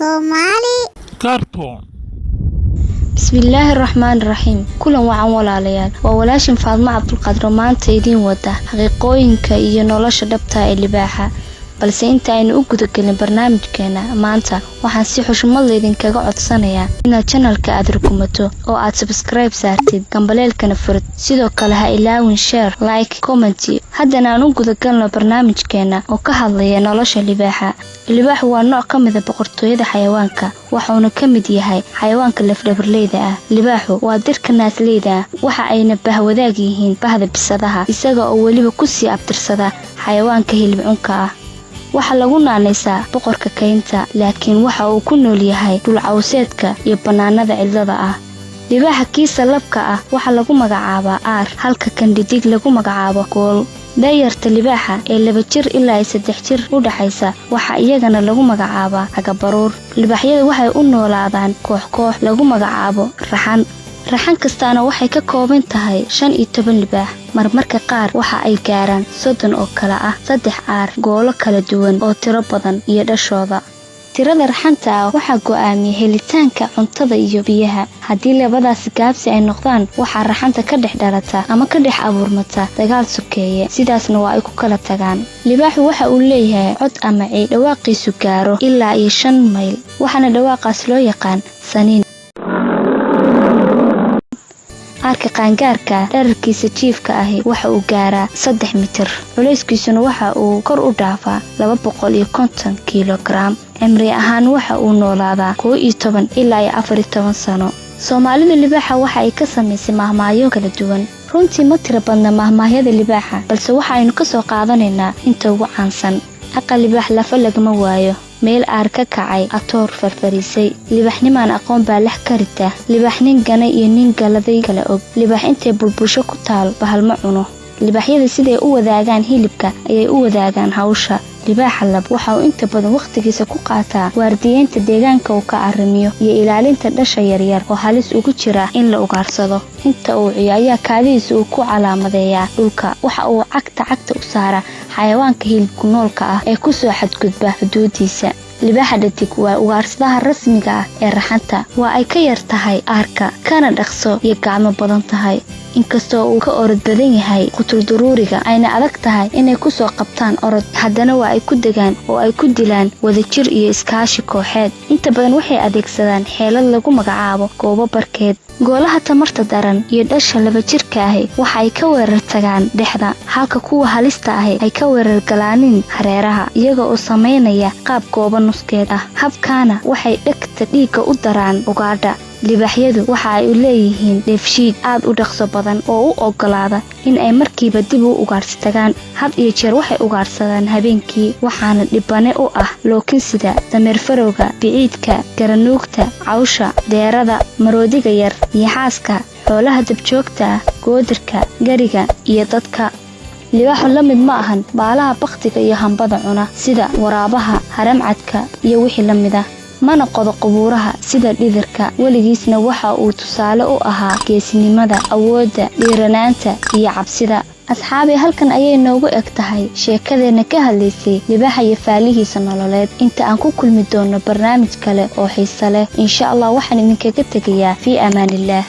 Somali Cartoon. بسم الله الرحمن الرحيم كلن وعن walaalayal waa walaashin Faadma Cabdulqaadir maanta idin wada xaqiiqooyinka iyo nolosha dhabta ee libaaxa balse inta aynu u guda galin barnaamijkeena maanta waxaan si xushmad leh idinkaga codsanayaa inaad channelka aad rukumato oo aad subscribe saartid gambaleelkana furad sidoo kale ha ilaawin share like comment haddana aan u guda galno barnaamijkeena oo ka hadlaya nolosha libaaxa libaaxu waa nooc ka mid ah boqortooyada xayawaanka waxaana ka mid yahay xayawaanka lafdhabarleyda ah libaaxu waa dirka naasleyda waxa ayna bahwadaag yihiin bahda bisadaha isaga oo waliba ku sii abtirsada xayawaanka hilib cunka ah waxa lagu naanaysaa boqorka kaynta laakiin waxa uu ku nool yahay dhul cawseedka iyo banaanada cidlada ah libaaxa kiisa labka ah waxa lagu magacaabaa aar halka kan dhidig lagu magacaabo gool dayarta libaaxa ee 2 jir ilaa 3 jir u dhaxaysa waxa iyagana lagu magacaabaa agabaruur libaaxyadu waxay u noolaadaan koox lagu magacaabo raxan kastaana waxay ka kooban tahay 15 libaax marmarka qaar waxa ay gaaraan 30 oo kala ah 3 aar goolo kala duwan oo tiro badan iyo dhashooda tirada raxanta waxa go'aamiya helitaanka cuntada iyo biyaha haddii labadaas gaabsi ay noqdaan waxa raxanta ka dhex dhalata ama ka dhex abuurmata dagaal sokeeye sidaasna waa ay ku kala tagaan libaaxu waxa uu leeyahay cod ama dhawaaqiisu gaaro ilaa 5 mayl waxaana dhawaaqaas loo yaqaan saniin arka qaangaarka dhererkiisa jiifka ahi waxa uu gaaraa 3 mitir culeyskiisuna waxa uu kor u dhaafaa 250 kilogram cimri ahaan waxa uu noolaadaa 12 ilaa 14 sano Soomaalida libaaxa waxa ay ka sameysay mahmaayo kala duwan runtii ma tiro badna mahmaayada libaaxa balse waxa aynu ka soo qaadanaynaa inta ugu caansan aqal libaax lafa lagama waayo meel aar ka kacay atoor farfarisay libaaxnimaan aqoon baa lex karita libaaxnin ganay iyo nin galaday kala og libaax intee bulbusho ku taal bahal ma cuno libaaxyada siday u wadaagaan hilibka ayay u wadaagaan hawsha libaaxa lab waxa uu inta badan waqtigiisa ku qaataa waardiyeynta deegaanka uu ka arrimiyo iyo ilaalinta dhasha yaryar oo halis ugu jira in la ugaarsado inta uu ciyaaya kaadiisa uu ku calaamadeeyaa dhulka waxa uu cagta u saara xayawaanka hilibku noolka ah ee ku soo xadgudba xuduudiisa libaaxa dhadig waa ugaarsadaha rasmiga ah ee raxanta waa ay ka yar tahay aarka kana dhaqso iyo gacmo badan tahay inkastoo uu ka orod badan yahay qutul daruuriga ayna adag tahay inay ku soo qabtaan orod haddana waa ay ku degaan oo ay ku dilaan wadajir iyo iskaashi kooxeed inta badan waxay adeegsadaan xeelad lagu magacaabo goobo barkeed goolaha tamarta daran iyo dhasha 2 jirka ahi waxa ay ka weerar tagaan dhexda halka kuwa halista ahi ay ka weerar galaanin hareeraha iyaga oo sameynaya qaab goobo nuskeed ah habkaana waxay dhagta dhiigga u daraan ugaadha libaaxyadu waxa ay leeyihiin dheefshiid aad u dhaqso badan oo u ogolaada in ay markiiba dib u ugaarsadaan had iyo jeer waxay ugaarsadaan habeenkii waxaana dhibane u ah lookin sida dameer farowga biciidka garanuugta cawsha deerada maroodiga yar iyo xaaska xoolaha dabjoogta goodirka gariga iyo dadka libaaxu la mid ma ahan baalaha baktiga iyo hambada cuna sida waraabaha haramcadka iyo wixii la mid ah mana qodo qubuuraha sida dhidirka waligiisna waxa uu tusaale u ahaa geesinimada awoodda dhiiranaanta iyo cabsida asxaabi halkan ayay noogu eg tahay sheekadeena ka hadlaysay libaaxa iyo faalihiisa nololeed inta aan ku kulmi doono barnaamij kale oo xiiso leh insha Allah waxaan idinkaga tegayaa fi amaanillah